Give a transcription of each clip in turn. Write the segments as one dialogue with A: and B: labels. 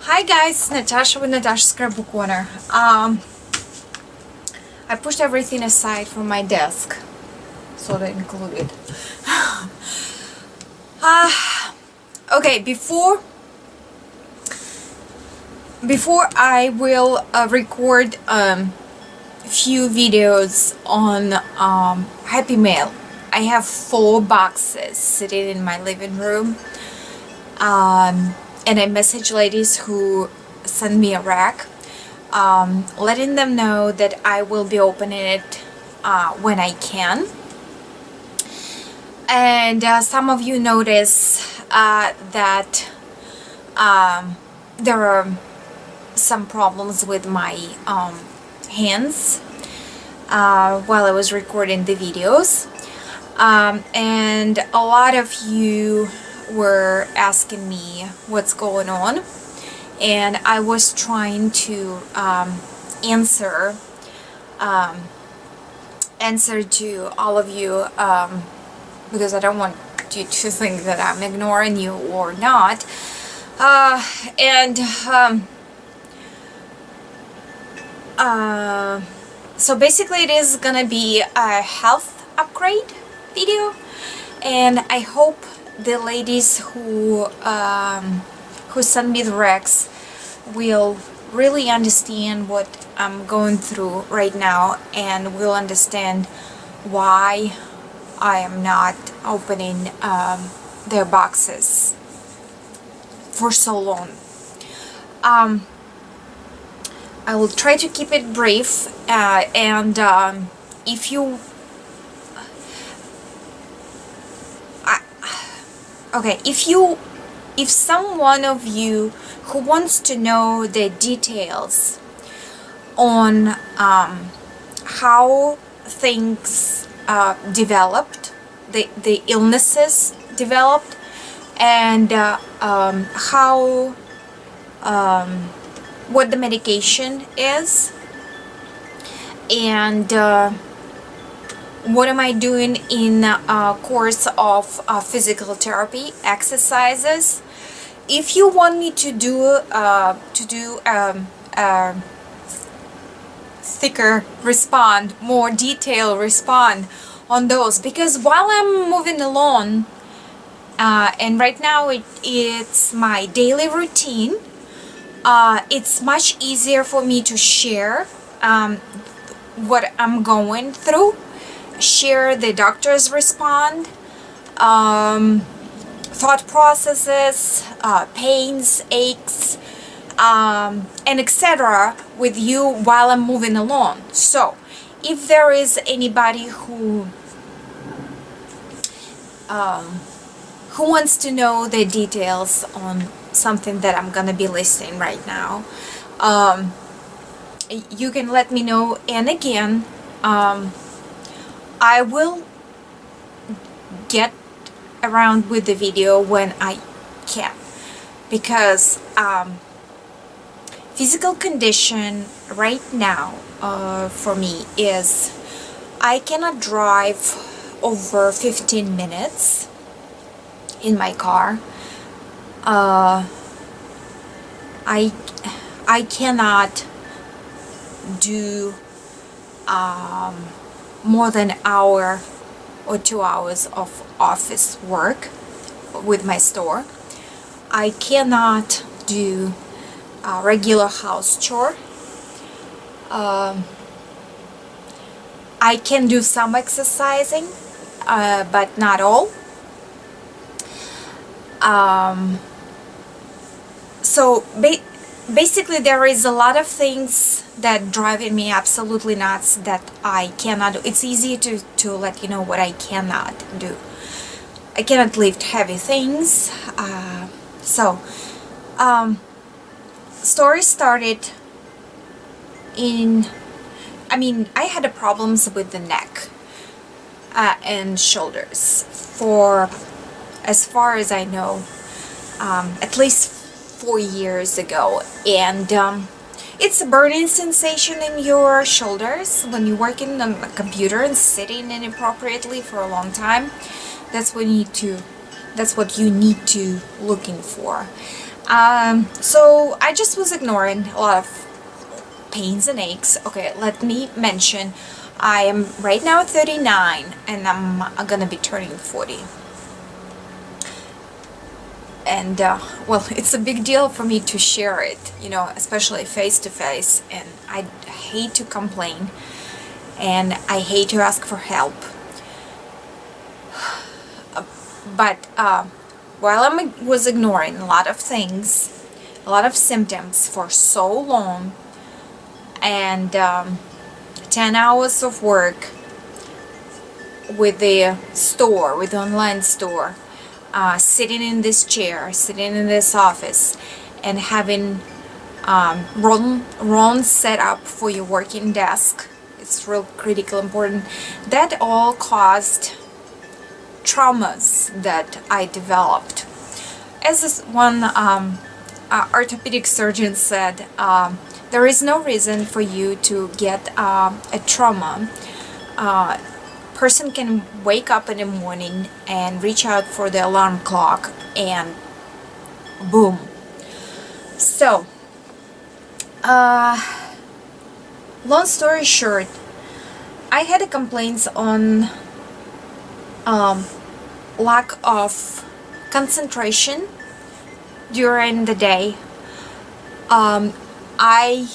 A: Hi guys, Natasha with Natasha'Scrapbookorner. I pushed everything aside from my desk, so to include it. Okay, before I will record a few videos on Happy Mail, I have 4 boxes sitting in my living room. And I message ladies who send me a rack, letting them know that I will be opening it when I can. And some of you notice that there are some problems with my hands while I was recording the videos, and a lot of you were asking me what's going on, and I was trying to answer to all of you, because I don't want you to think that I'm ignoring you or not. So basically it is gonna be a health upgrade video, and I hope the ladies who send me the racks will really understand what I'm going through right now, and will understand why I am not opening their boxes for so long. I will try to keep it brief, and if you okay, if someone of you who wants to know the details on how things developed, the illnesses developed, and how what the medication is, and what am I doing in a course of physical therapy exercises. If you want me to do thicker respond, more detailed respond on those, because while I'm moving along, and right now it's my daily routine, it's much easier for me to share what I'm going through, share the doctor's respond, thought processes, pains, aches, and etc. with you while I'm moving along. So if there is anybody who wants to know the details on something that I'm gonna be listing right now, you can let me know. And again, I will get around with the video when I can, because physical condition right now for me is I cannot drive over 15 minutes in my car. I cannot do more than an hour or 2 hours of office work with my store. I cannot do a regular house chore. I can do some exercising, but not all. So basically there is a lot of things that driving me absolutely nuts that I cannot do. It's easy to let you know what I cannot do. I cannot lift heavy things. Story started I had problems with the neck and shoulders for, as far as I know, at least 4 years ago, and it's a burning sensation in your shoulders when you're working on a computer and sitting inappropriately for a long time. That's what you need to looking for. So I just was ignoring a lot of pains and aches. Okay, let me mention, I am right now 39 and I'm gonna be turning 40. And well, it's a big deal for me to share it, you know, especially face to face, and I hate to complain and I hate to ask for help. But while I was ignoring a lot of things, a lot of symptoms for so long, and 10 hours of work with the store, with the online store, sitting in this chair, sitting in this office, and having wrong setup for your working desk. It's real critical important. That all caused traumas that I developed. As this one orthopedic surgeon said, there is no reason for you to get a trauma. Person can wake up in the morning and reach out for the alarm clock and boom. So long story short, I had a complaints on lack of concentration during the day. I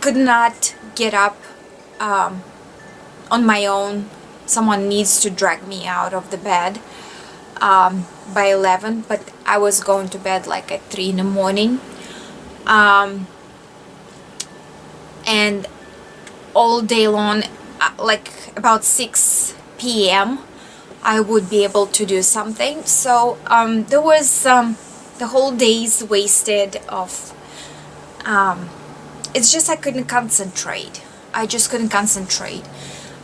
A: could not get up on my own. Someone needs to drag me out of the bed by 11, but I was going to bed like at 3 in the morning. And all day long, like about 6 p.m. I would be able to do something. So there was the whole day's wasted of it's just I couldn't concentrate. I just couldn't concentrate.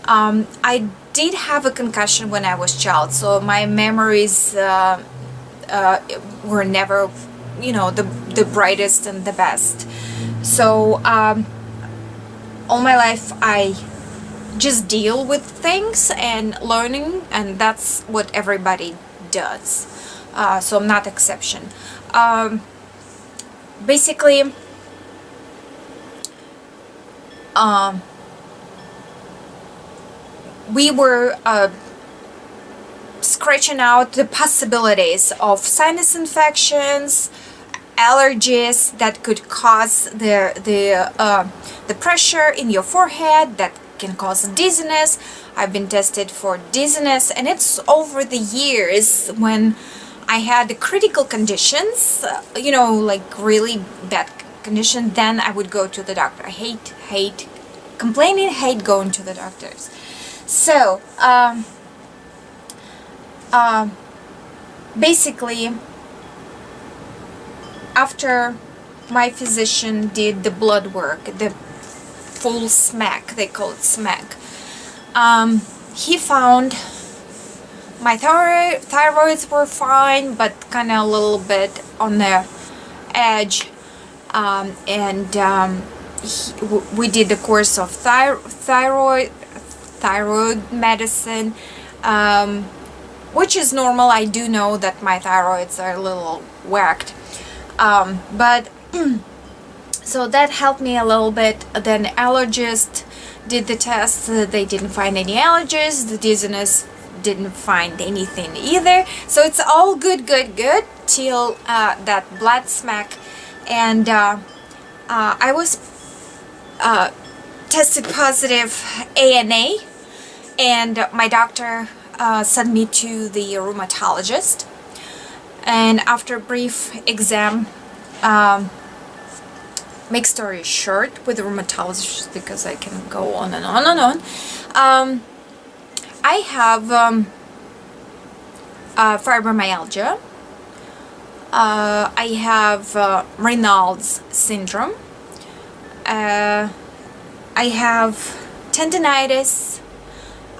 A: I did have a concussion when I was a child, so my memories were never, you know, the brightest and the best. So all my life I just deal with things and learning, and that's what everybody does. So I'm not exception. Basically, we were scratching out the possibilities of sinus infections, allergies that could cause the pressure in your forehead that can cause dizziness. I've been tested for dizziness, and it's over the years when I had critical conditions, you know, like really bad condition, then I would go to the doctor. I hate complaining, hate going to the doctors. So basically, after my physician did the blood work, the full smack, they call it smack, he found my thyroids were fine, but kind of a little bit on the edge, we did the course of thyroid medicine, which is normal. I do know that my thyroids are a little whacked, but so that helped me a little bit. Then allergist did the test, they didn't find any allergies. The dizziness didn't find anything either. So it's all good till that blood smack, and I was tested positive ANA, and my doctor sent me to the rheumatologist, and after a brief exam, make story short with the rheumatologist, because I can go on and on and on, I have fibromyalgia, I have Raynaud's syndrome, I have tendinitis,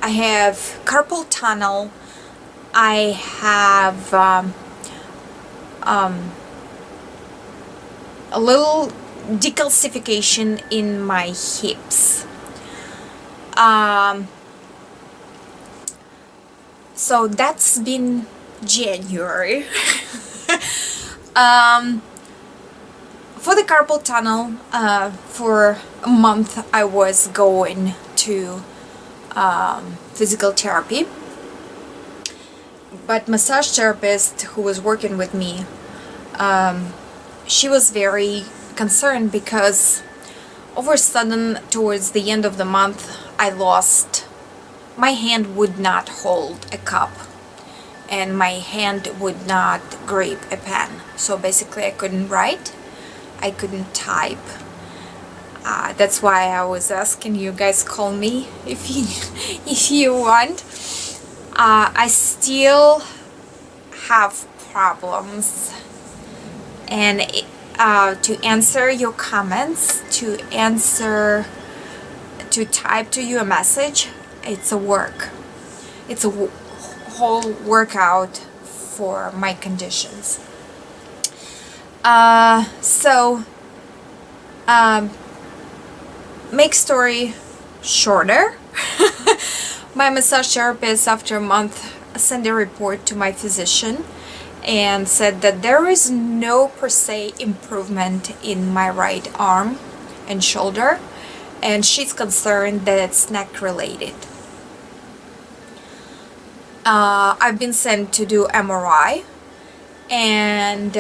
A: I have carpal tunnel, I have a little decalcification in my hips. So that's been January. Um, for the carpal tunnel, for a month I was going to physical therapy, but massage therapist who was working with me, she was very concerned because over a sudden towards the end of the month my hand would not hold a cup and my hand would not grip a pen. So basically I couldn't write, I couldn't type. That's why I was asking you guys, call me if you want. I still have problems, and to answer your comments, to type to you a message, it's a work. It's a whole workout for my conditions. Make story shorter. My massage therapist, after a month, sent a report to my physician and said that there is no per se improvement in my right arm and shoulder, and she's concerned that it's neck related. I've been sent to do MRI, and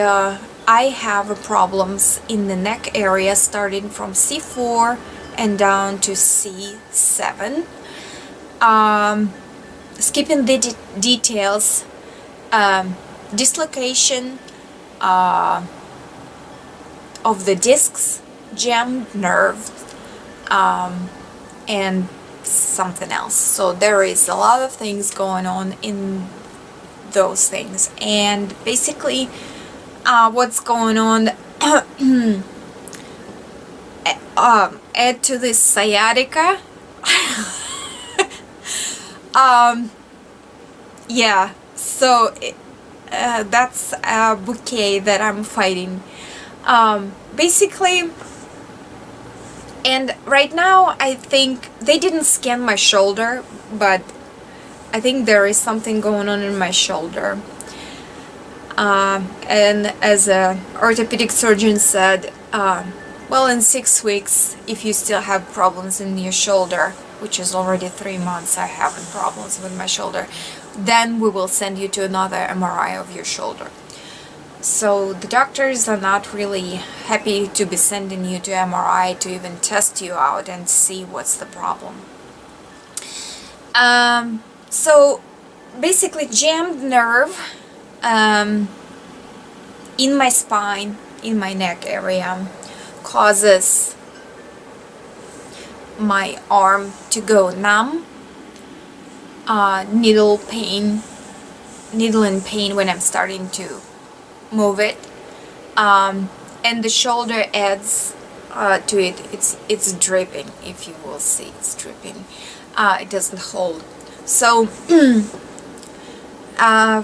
A: I have problems in the neck area starting from C4 and down to C7. Skipping the details, dislocation of the discs, jammed nerve, and something else. So there is a lot of things going on in those things, and basically what's going on, add to this sciatica. Yeah, so that's a bouquet that I'm fighting, basically. And right now I think they didn't scan my shoulder, but I think there is something going on in my shoulder. And as a orthopedic surgeon said, well, in 6 weeks, if you still have problems in your shoulder, which is already 3 months I having problems with my shoulder, then we will send you to another MRI of your shoulder. So the doctors are not really happy to be sending you to MRI to even test you out and see what's the problem. So basically, jammed nerve in my spine, in my neck area, causes my arm to go numb, needle and pain when I'm starting to move it, and the shoulder adds to it. It's dripping. If you will see, it's dripping. It doesn't hold. So I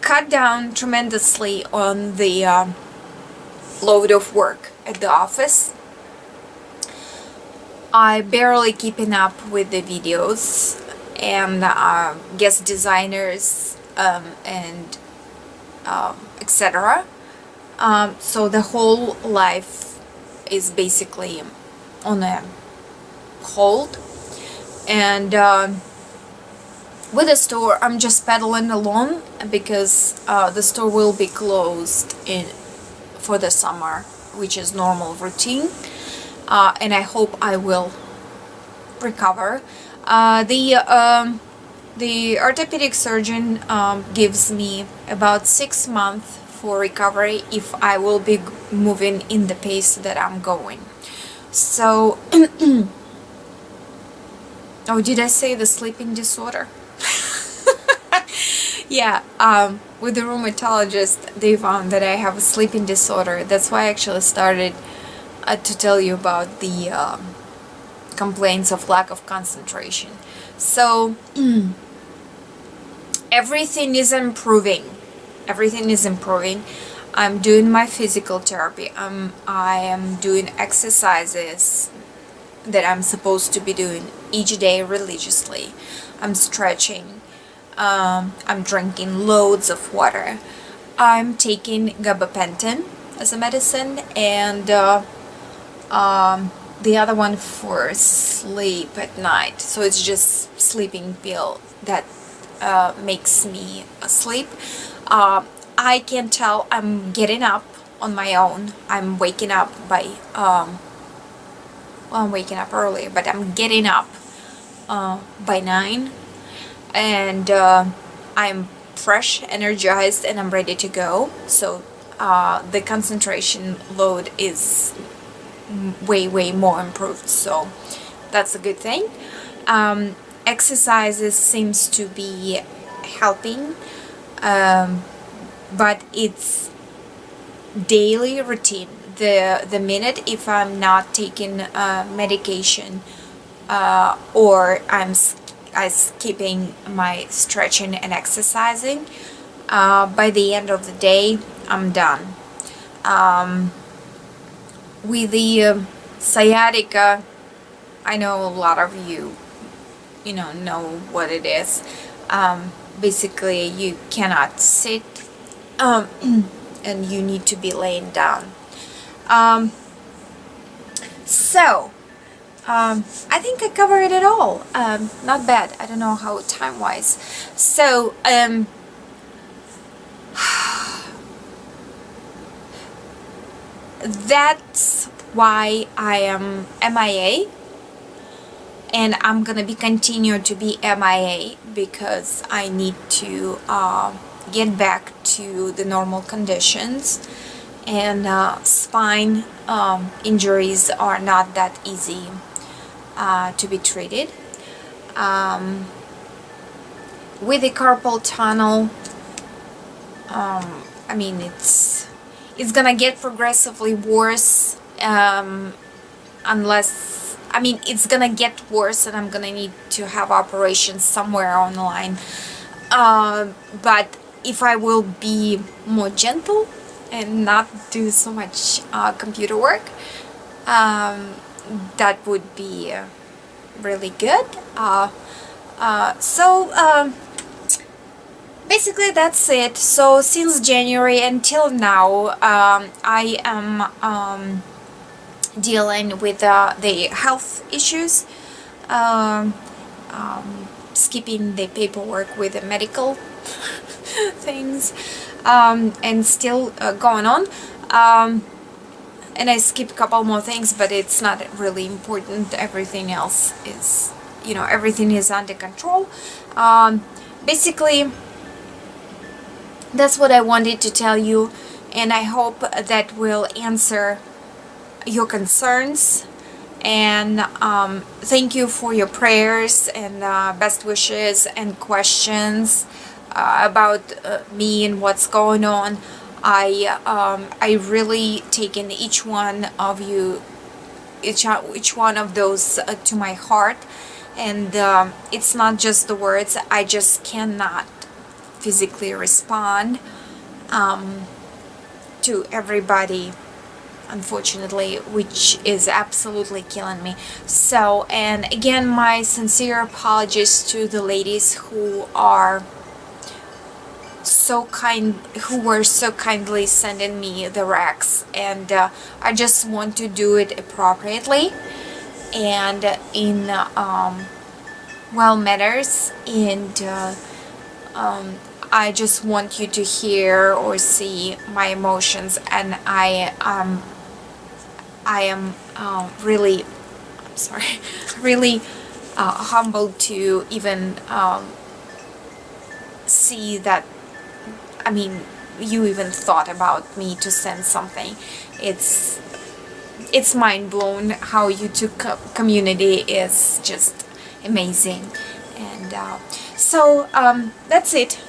A: cut down tremendously on the load of work at the office. I barely keeping up with the videos and guest designers and etc. So the whole life is basically on a hold, and with the store I'm just pedaling along because the store will be closed for the summer, which is normal routine, and I hope I will recover. The orthopedic surgeon gives me about 6 months for recovery if I will be moving in the pace that I'm going. So oh, did I say the sleeping disorder? Yeah, with the rheumatologist, they found that I have a sleeping disorder. That's why I actually started to tell you about the complaints of lack of concentration. So everything is improving. Everything is improving. I'm doing my physical therapy. I am doing exercises that I'm supposed to be doing each day religiously. I'm stretching. I'm drinking loads of water. I'm taking gabapentin as a medicine, and the other one for sleep at night. So it's just sleeping pill that makes me asleep. I can tell I'm getting up on my own. I'm waking up by well, I'm waking up early, but I'm getting up by 9, and I'm fresh, energized, and I'm ready to go. So the concentration load is way more improved, so that's a good thing. Exercises seems to be helping, but it's daily routine. The minute if I'm not taking medication, or I'm skipping my stretching and exercising, by the end of the day I'm done. With the sciatica, I know a lot of you know what it is. Basically you cannot sit, and you need to be laying down. So I think I covered it all. Not bad. I don't know how time-wise. So that's why I am MIA, and I'm gonna be continue to be MIA because I need to get back to the normal conditions, and spine injuries are not that easy to be treated. With the carpal tunnel, I mean, it's gonna get progressively worse, unless, I mean, it's gonna get worse and I'm gonna need to have operations somewhere on the line. But if I will be more gentle and not do so much computer work, that would be really good. Basically that's it. So since January until now, I am dealing with the health issues, skipping the paperwork with the medical things, and still going on. And I skipped a couple more things, but it's not really important. Everything else is, everything is under control. Basically, that's what I wanted to tell you, and I hope that will answer your concerns. And thank you for your prayers and best wishes and questions about me and what's going on. I really taken each one of you, each one of those to my heart, and it's not just the words. I just cannot physically respond to everybody, unfortunately, which is absolutely killing me. So, and again, my sincere apologies to the ladies who are so kind, who were so kindly sending me the racks, and I just want to do it appropriately and in well manners, and I just want you to hear or see my emotions, and I am really, I'm sorry, really humbled to even see that, I mean, you even thought about me to send something. It's mind blown. How YouTube community is just amazing. And so that's it.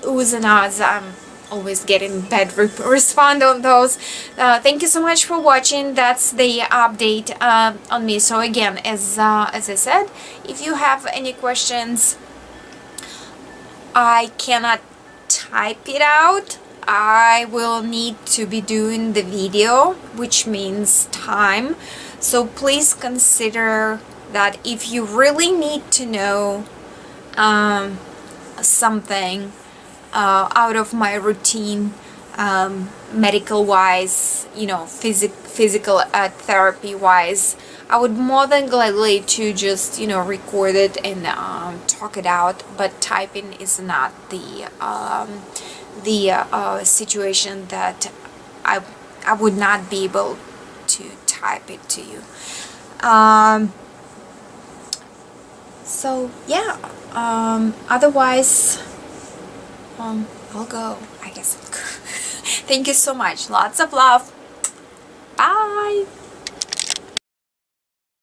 A: Oohs and ahs. I'm always getting bad respond on those. Thank you so much for watching. That's the update on me. So again, as I said, if you have any questions, I cannot type it out. I will need to be doing the video, which means time. So please consider that if you really need to know something out of my routine, medical wise, you know, physical therapy wise, I would more than gladly to just, you know, record it and talk it out, but typing is not the situation that I would not be able to type it to you. So yeah, otherwise I'll go, I guess. Thank you so much. Lots of love. Bye.